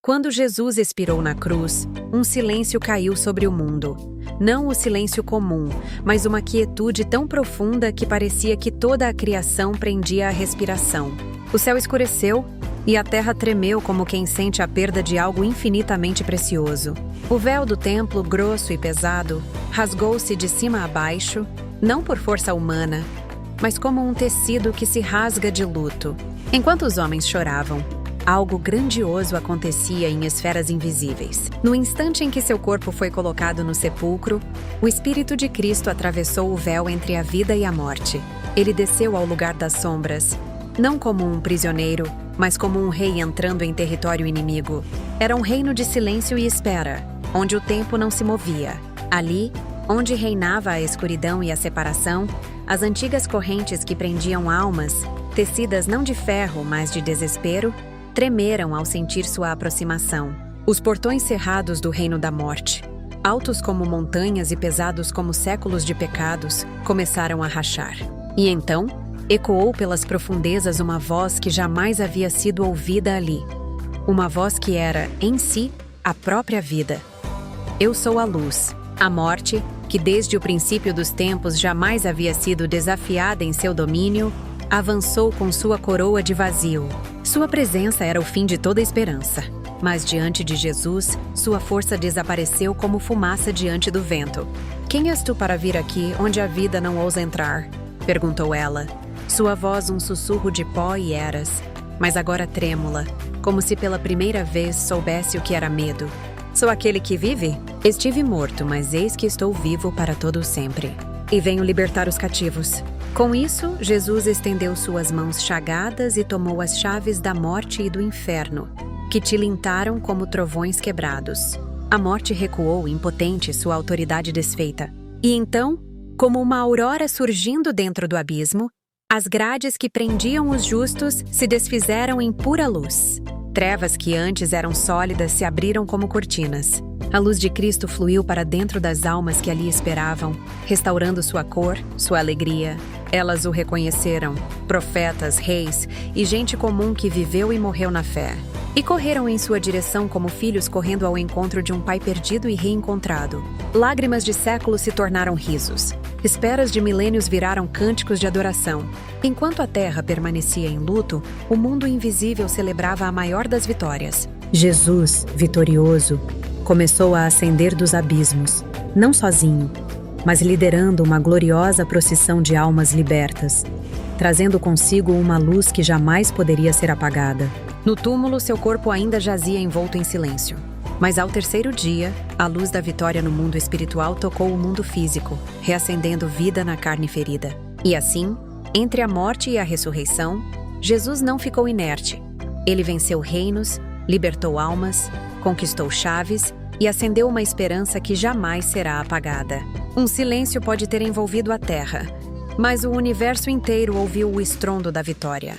Quando Jesus expirou na cruz, um silêncio caiu sobre o mundo. Não o silêncio comum, mas uma quietude tão profunda que parecia que toda a criação prendia a respiração. O céu escureceu e a terra tremeu como quem sente a perda de algo infinitamente precioso. O véu do templo, grosso e pesado, rasgou-se de cima a baixo, não por força humana, mas como um tecido que se rasga de luto. Enquanto os homens choravam, algo grandioso acontecia em esferas invisíveis. No instante em que seu corpo foi colocado no sepulcro, o Espírito de Cristo atravessou o véu entre a vida e a morte. Ele desceu ao lugar das sombras, não como um prisioneiro, mas como um rei entrando em território inimigo. Era um reino de silêncio e espera, onde o tempo não se movia. Ali, onde reinava a escuridão e a separação, as antigas correntes que prendiam almas, tecidas não de ferro, mas de desespero, tremeram ao sentir sua aproximação. Os portões cerrados do reino da morte, altos como montanhas e pesados como séculos de pecados, começaram a rachar. E então, ecoou pelas profundezas uma voz que jamais havia sido ouvida ali. Uma voz que era, em si, a própria vida. Eu sou a luz. A morte, que desde o princípio dos tempos jamais havia sido desafiada em seu domínio, avançou com sua coroa de vazio. Sua presença era o fim de toda esperança. Mas diante de Jesus, sua força desapareceu como fumaça diante do vento. "Quem és tu para vir aqui onde a vida não ousa entrar?" perguntou ela. Sua voz um sussurro de pó e eras, mas agora trêmula, como se pela primeira vez soubesse o que era medo. "Sou aquele que vive? Estive morto, mas eis que estou vivo para todo sempre. E venho libertar os cativos." Com isso, Jesus estendeu suas mãos chagadas e tomou as chaves da morte e do inferno, que tilintaram como trovões quebrados. A morte recuou, impotente, sua autoridade desfeita. E então, como uma aurora surgindo dentro do abismo, as grades que prendiam os justos se desfizeram em pura luz. Trevas que antes eram sólidas se abriram como cortinas. A luz de Cristo fluiu para dentro das almas que ali esperavam, restaurando sua cor, sua alegria. Elas o reconheceram, profetas, reis e gente comum que viveu e morreu na fé. E correram em sua direção como filhos correndo ao encontro de um pai perdido e reencontrado. Lágrimas de séculos se tornaram risos. Esperas de milênios viraram cânticos de adoração. Enquanto a terra permanecia em luto, o mundo invisível celebrava a maior das vitórias. Jesus, vitorioso, começou a ascender dos abismos, não sozinho, mas liderando uma gloriosa procissão de almas libertas, trazendo consigo uma luz que jamais poderia ser apagada. No túmulo, seu corpo ainda jazia envolto em silêncio. Mas ao terceiro dia, a luz da vitória no mundo espiritual tocou o mundo físico, reacendendo vida na carne ferida. E assim, entre a morte e a ressurreição, Jesus não ficou inerte. Ele venceu reinos, libertou almas, conquistou chaves e acendeu uma esperança que jamais será apagada. Um silêncio pode ter envolvido a terra, mas o universo inteiro ouviu o estrondo da vitória.